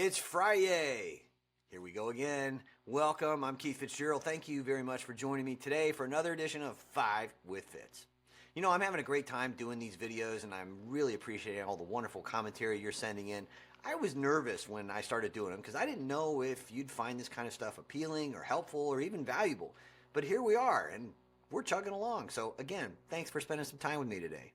It's Friday. Here we go again. Welcome. I'm Keith Fitz-Gerald. Thank you very much for joining me today for another edition of 5 with Fitz. You know, I'm having a great time doing these videos, and I'm really appreciating all the wonderful commentary you're sending in. I was nervous when I started doing them because I didn't know if you'd find this kind of stuff appealing or helpful or even valuable. But here we are, and we're chugging along. So again, thanks for spending some time with me today.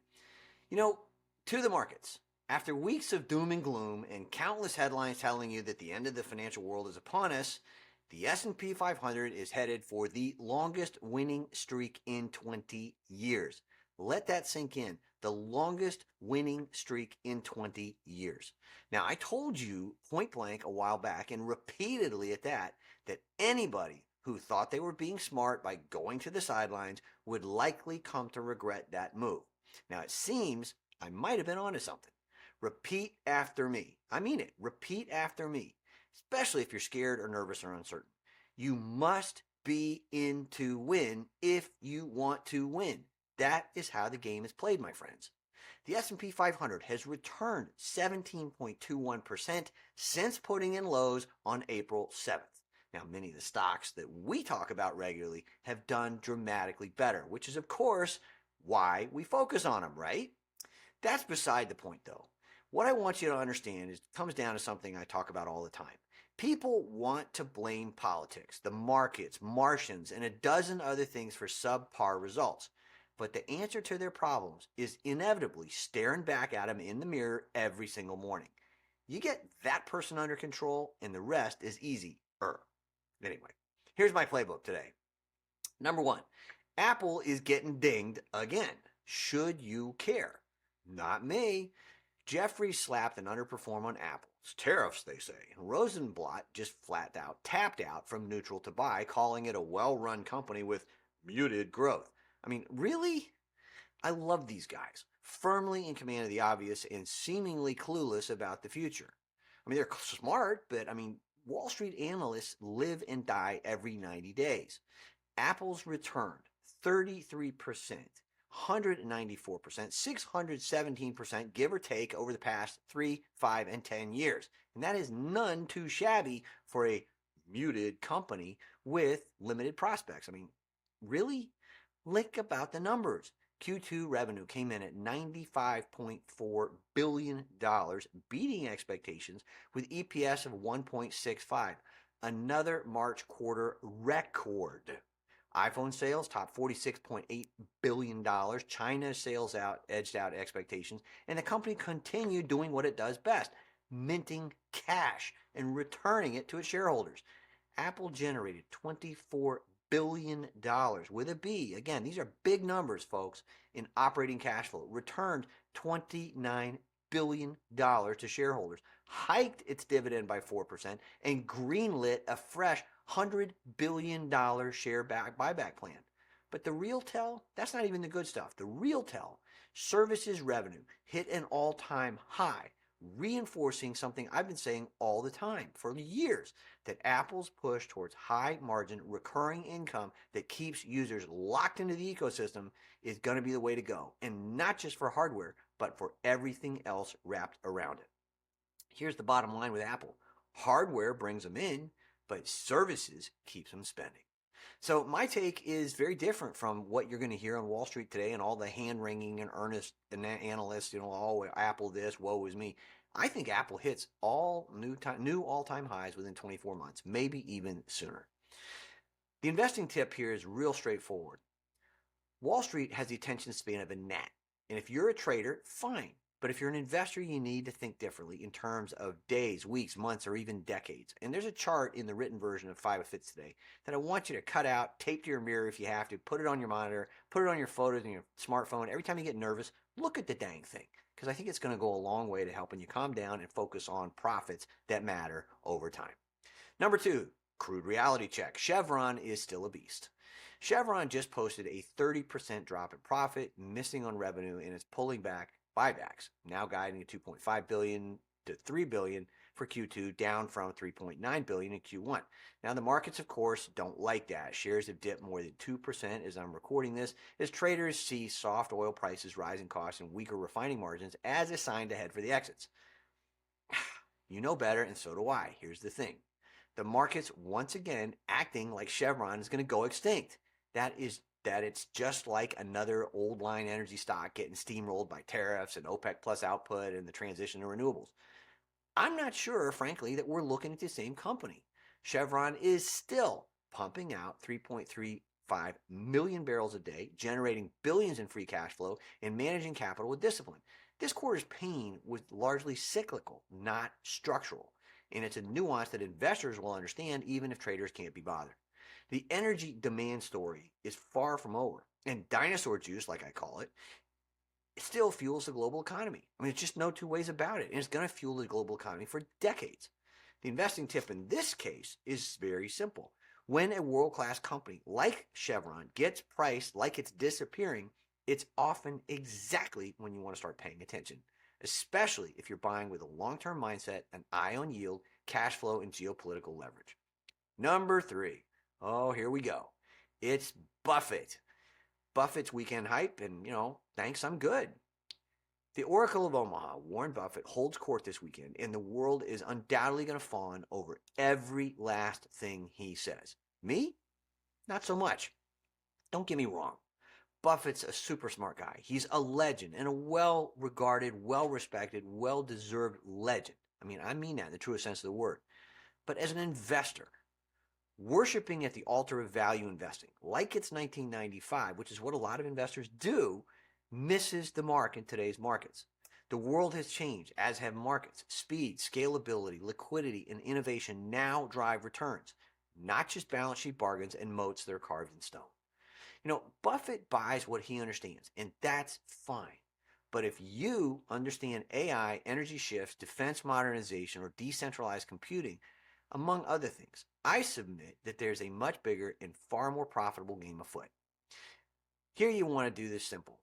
You know, to the markets. After weeks of doom and gloom and countless headlines telling you that the end of the financial world is upon us, the S&P 500 is headed for the longest winning streak in 20 years. Let that sink in. The longest winning streak in 20 years. Now, I told you point blank a while back, and repeatedly at that anybody who thought they were being smart by going to the sidelines would likely come to regret that move. Now, it seems I might have been onto something. Repeat after me. I mean it. Repeat after me, especially if you're scared or nervous or uncertain. You must be in to win if you want to win. That is how the game is played, my friends. The S&P 500 has returned 17.21% since putting in lows on April 7th. Now, many of the stocks that we talk about regularly have done dramatically better, which is, of course, why we focus on them, right? That's beside the point, though. What I want you to understand is it comes down to something I talk about all the time. People want to blame politics, the markets, Martians, and a dozen other things for subpar results. But the answer to their problems is inevitably staring back at them in the mirror every single morning. You get that person under control, and the rest is easy-er. Anyway, here's my playbook today. Number 1, Apple is getting dinged again. Should you care? Not me. Jeffries slapped an underperform on Apple. It's tariffs, they say. Rosenblatt just flat out tapped out from neutral to buy, calling it a well-run company with muted growth. I mean, really? I love these guys. Firmly in command of the obvious and seemingly clueless about the future. I mean, they're smart, but Wall Street analysts live and die every 90 days. Apple's returned 33%. 194%, 617%, give or take, over the past 3, 5, and 10 years. And that is none too shabby for a muted company with limited prospects. I mean, really? Think about the numbers. Q2 revenue came in at $95.4 billion, beating expectations with EPS of 1.65, another March quarter record. iPhone sales topped $46.8 billion. China's sales edged out expectations, and the company continued doing what it does best, minting cash and returning it to its shareholders. Apple generated $24 billion with a B. Again, these are big numbers, folks, in operating cash flow. Returned $29 billion to shareholders, hiked its dividend by 4%, and greenlit a fresh $100 billion share buyback plan. But the real tell, that's not even the good stuff. The real tell, services revenue hit an all-time high, reinforcing something I've been saying all the time for years, that Apple's push towards high-margin recurring income that keeps users locked into the ecosystem is going to be the way to go, and not just for hardware, but for everything else wrapped around it. Here's the bottom line with Apple. Hardware brings them in, but services keeps them spending. So my take is very different from what you're going to hear on Wall Street today and all the hand-wringing and earnest analysts, oh, Apple this, woe is me. I think Apple hits all new all-time highs within 24 months, maybe even sooner. The investing tip here is real straightforward. Wall Street has the attention span of a gnat. And if you're a trader, fine. But if you're an investor, you need to think differently in terms of days, weeks, months, or even decades. And there's a chart in the written version of 5 of Fitz today that I want you to cut out, tape to your mirror if you have to, put it on your monitor, put it on your photos on your smartphone. Every time you get nervous, look at the dang thing, because I think it's going to go a long way to helping you calm down and focus on profits that matter over time. Number 2, crude reality check. Chevron is still a beast. Chevron just posted a 30% drop in profit, missing on revenue, and is pulling back buybacks, now guiding to $2.5 billion to $3 billion for Q2, down from $3.9 billion in Q1. Now, the markets, of course, don't like that. Shares have dipped more than 2% as I'm recording this, as traders see soft oil prices, rising costs, and weaker refining margins as a sign to head for the exits. You know better, and so do I. Here's the thing. The market's once again acting like Chevron is going to go extinct. That it's just like another old line energy stock getting steamrolled by tariffs and OPEC plus output and the transition to renewables. I'm not sure, frankly, that we're looking at the same company. Chevron is still pumping out 3.35 million barrels a day, generating billions in free cash flow, and managing capital with discipline. This quarter's pain was largely cyclical, not structural, and it's a nuance that investors will understand even if traders can't be bothered. The energy demand story is far from over, and dinosaur juice, like I call it, still fuels the global economy. I mean, it's just no two ways about it, and it's going to fuel the global economy for decades. The investing tip in this case is very simple. When a world-class company like Chevron gets priced like it's disappearing, it's often exactly when you want to start paying attention, especially if you're buying with a long-term mindset, an eye on yield, cash flow, and geopolitical leverage. Number 3. Oh, here we go. It's Buffett. Buffett's weekend hype, and, thanks, I'm good. The Oracle of Omaha, Warren Buffett, holds court this weekend, and the world is undoubtedly going to fawn over every last thing he says. Me? Not so much. Don't get me wrong. Buffett's a super smart guy. He's a legend and a well-regarded, well-respected, well-deserved legend. I mean that in the truest sense of the word. But as an investor, worshiping at the altar of value investing, like it's 1995, which is what a lot of investors do, misses the mark in today's markets. The world has changed, as have markets. Speed, scalability, liquidity, and innovation now drive returns, not just balance sheet bargains and moats that are carved in stone. Buffett buys what he understands, and that's fine. But if you understand AI, energy shifts, defense modernization, or decentralized computing, among other things, I submit that there's a much bigger and far more profitable game afoot. Here you want to do this simple.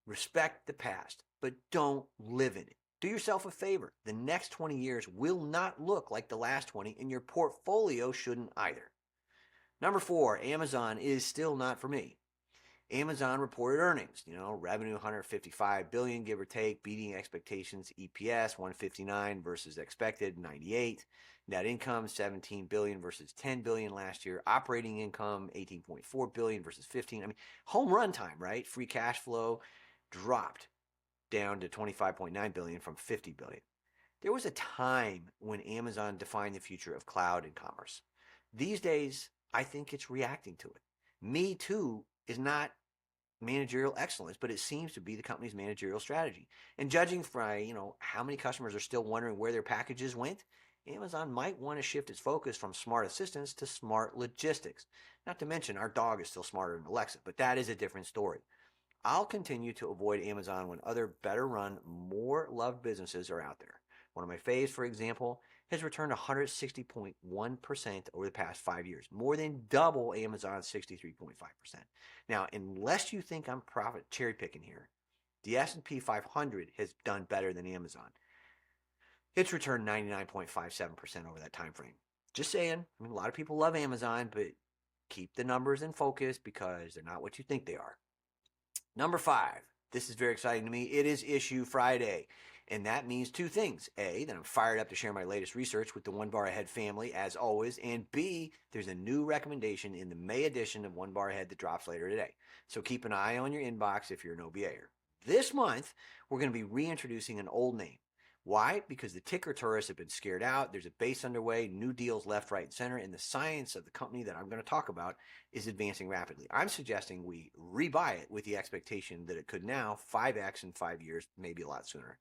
Respect the past, but don't live in it. Do yourself a favor. The next 20 years will not look like the last 20, and your portfolio shouldn't either. Number 4, Amazon is still not for me. Amazon reported earnings, revenue 155 billion, give or take, beating expectations, EPS 159 versus expected 98, net income 17 billion versus 10 billion last year, operating income 18.4 billion versus 15. Home run time, right? Free cash flow dropped down to 25.9 billion from 50 billion. There was a time when Amazon defined the future of cloud and commerce. These days, I think it's reacting to it. Me Too is not managerial excellence, but it seems to be the company's managerial strategy. And judging by, how many customers are still wondering where their packages went, Amazon might want to shift its focus from smart assistants to smart logistics. Not to mention, our dog is still smarter than Alexa, but that is a different story. I'll continue to avoid Amazon when other better run, more loved businesses are out there. One of my faves, for example, has returned 160.1% over the past 5 years, more than double Amazon's 63.5%. Now, unless you think I'm profit cherry picking here, the S&P 500 has done better than Amazon. It's returned 99.57% over that time frame. Just saying, a lot of people love Amazon, but keep the numbers in focus because they're not what you think they are. Number 5, this is very exciting to me. It is Issue Friday. And that means 2 things. A, that I'm fired up to share my latest research with the One Bar Ahead family, as always. And B, there's a new recommendation in the May edition of One Bar Ahead that drops later today. So keep an eye on your inbox if you're an OBAer. This month, we're going to be reintroducing an old name. Why? Because the ticker tourists have been scared out. There's a base underway, new deals left, right, and center, and the science of the company that I'm going to talk about is advancing rapidly. I'm suggesting we rebuy it with the expectation that it could now 5x in 5 years, maybe a lot sooner.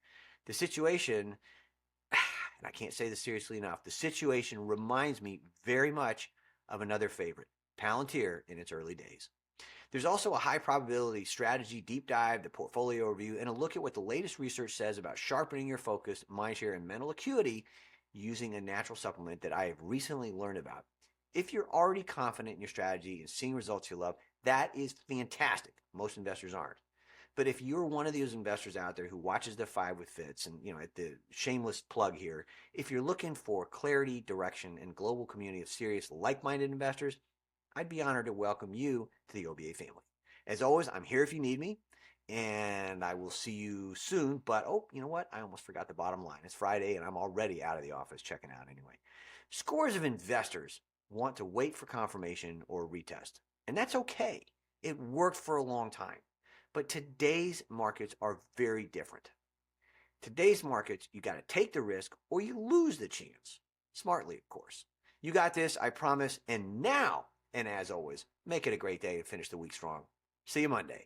The situation, and I can't say this seriously enough, the situation reminds me very much of another favorite, Palantir in its early days. There's also a high probability strategy deep dive, the portfolio review, and a look at what the latest research says about sharpening your focus, mindshare, and mental acuity using a natural supplement that I have recently learned about. If you're already confident in your strategy and seeing results you love, that is fantastic. Most investors aren't. But if you're one of those investors out there who watches the 5 with Fitz, and at the shameless plug here, if you're looking for clarity, direction, and global community of serious, like-minded investors, I'd be honored to welcome you to the OBA family. As always, I'm here if you need me, and I will see you soon. But, oh, you know what? I almost forgot the bottom line. It's Friday, and I'm already out of the office checking out anyway. Scores of investors want to wait for confirmation or retest, and that's okay. It worked for a long time. But today's markets are very different. Today's markets, you got to take the risk or you lose the chance. Smartly, of course. You got this, I promise. And now, and as always, make it a great day and finish the week strong. See you Monday.